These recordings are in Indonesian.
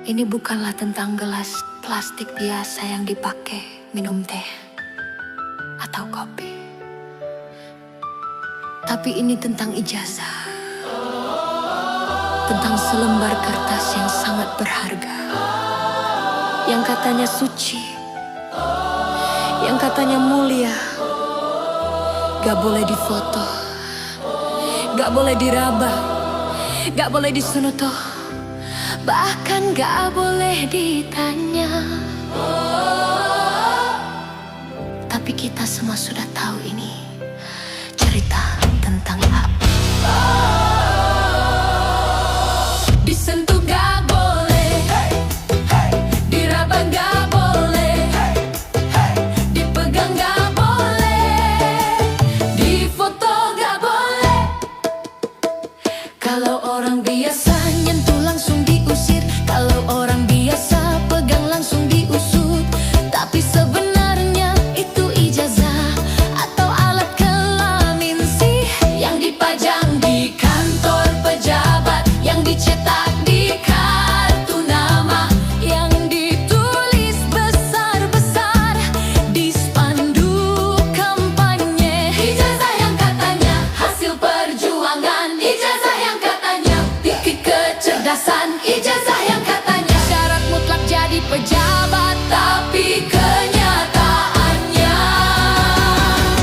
Ini bukanlah tentang gelas plastik biasa yang dipakai minum teh atau kopi. Tapi ini tentang ijazah. Tentang selembar kertas yang sangat berharga. Yang katanya suci. Yang katanya mulia. Gak boleh difoto. Gak boleh diraba. Gak boleh disunuto. Bahkan gak boleh ditanya. Tapi kita semua sudah tahu ini cerita tentang api. Disentuh gak boleh, diraba gak boleh, dipegang gak boleh, difoto gak boleh. Kalau orang biasa nyentuh langsung diusir. Kalau orang biasa pegang langsung diusut. Tapi sebenarnya itu ijazah atau alat kelamin sih, yang dipajang di kantor pejabat, yang dicetak di kartu nama, yang ditulis besar-besar di spanduk kampanye. Ijazah yang katanya hasil perjuangan, ijazah yang katanya bukti kecerdasan, ijazah yang katanya syarat mutlak jadi pejabat. Tapi kenyataannya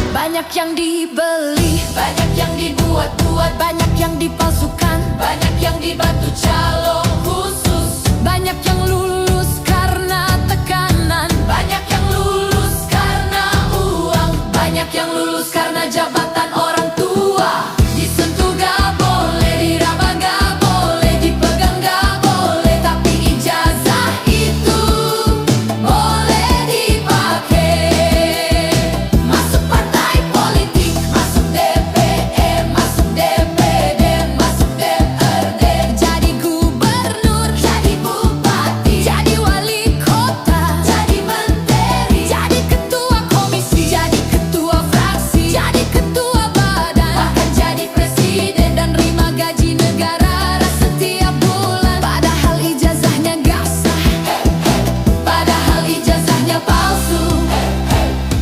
banyak yang dibeli, banyak yang dibuat-buat, banyak yang dipalsukan, banyak yang dibantu calon khusus, banyak yang lulus karena tekanan, banyak yang lulus karena uang, banyak yang lulus karena jabatan orang tua. Disentuh gak boleh, diraba gak boleh, dipegang gak boleh, tapi ijazah itu boleh dipakai. Masuk partai politik, masuk DPR, masuk DPD, masuk DPRD, jadi gubernur, jadi bupati, jadi wali kota, jadi menteri, jadi ketua komisi, jadi ketua fraksi, jadi ketua badan, bahkan jadi presiden dan terima gaji negara setiap bulan. Padahal ijazahnya gak sah, padahal ijazahnya palsu,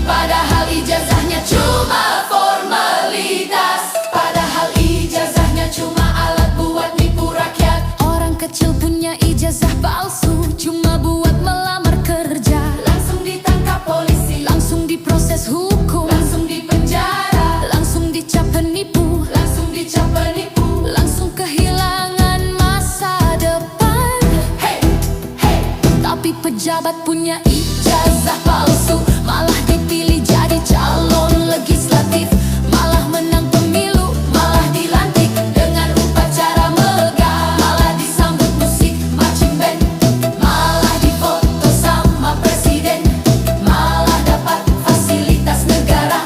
padahal ijazahnya cuma formalitas, padahal ijazahnya cuma alat buat nipu rakyat. Orang kecil punya ijazah palsu cuma buat melamar kerja. Langsung ditangkap polisi, langsung diproses hukum, langsung dipenjara, langsung dicap penipu, langsung dicap penipu, langsung kehilangan masa depan. Tapi pejabat punya ijazah palsu malah dipilih jadi calon legislatif, malah menang pemilu, malah dilantik dengan upacara megah, malah disambut musik marching band, malah difoto sama presiden, malah dapat fasilitas negara,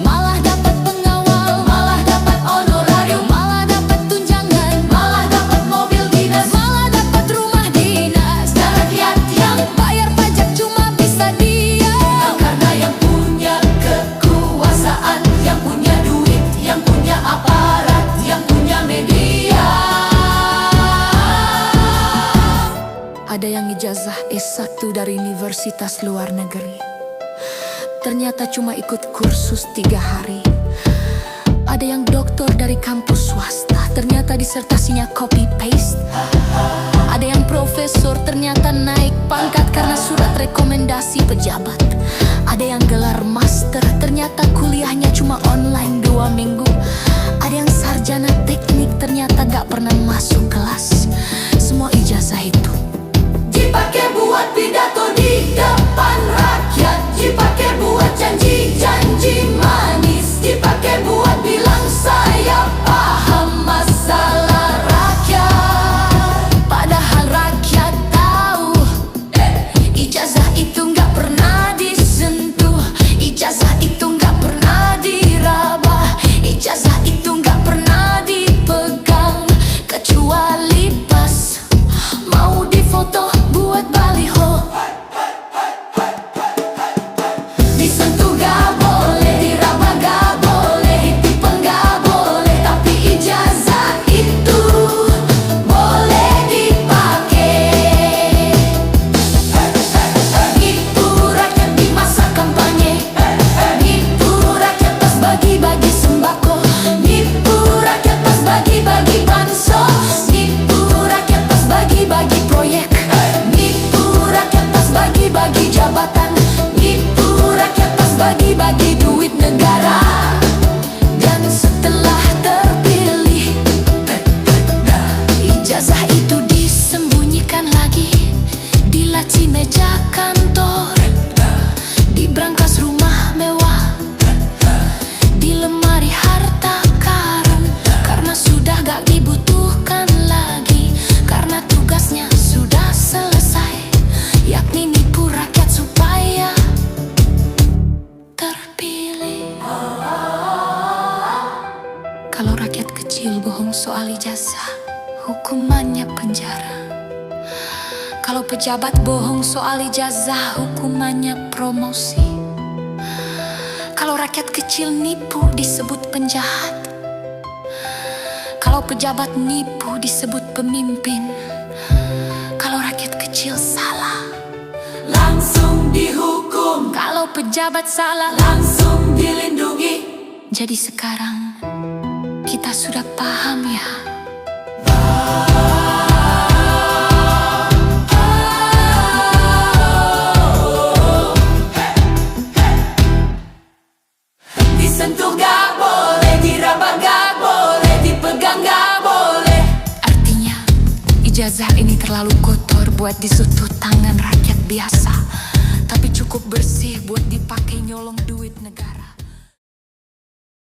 malah dapat pengawal, malah dapat honorarium, malah dapat tunjangan, malah dapat mobil dinas, malah dapat rumah dinas. Dan rakyat yang bayar pajak cuma bisa diam, karena yang punya kekuasaan, yang punya duit, yang punya aparat, yang punya media. Ada yang ijazah S1 dari universitas luar negeri, ternyata cuma ikut kursus 3 hari. Ada yang doktor dari kampus swasta, ternyata disertasinya copy paste. Ada yang profesor, ternyata naik pangkat karena surat rekomendasi pejabat. Ada yang gelar master, ternyata kuliahnya cuma online 2 minggu. Ada yang sarjana teknik, ternyata gak pernah masuk kelas. Semua ijazah itu dipakai buat pidato di depan rakyat, dipakai buat janji-janji manis, dipakai buat bilang saya paham masalah rakyat. Padahal rakyat tahu ijazah itu gak pernah hukumannya penjara. Kalau pejabat bohong soal ijazah, hukumannya promosi. Kalau rakyat kecil nipu disebut penjahat. Kalau pejabat nipu disebut pemimpin. Kalau rakyat kecil salah, langsung dihukum. Kalau pejabat salah, langsung dilindungi. Jadi sekarang kita sudah paham ya. Disentuh gak boleh, diraba gak boleh, dipegang gak boleh. Artinya ijazah ini terlalu kotor buat disutut tangan rakyat biasa, tapi cukup bersih buat dipakai nyolong duit negara.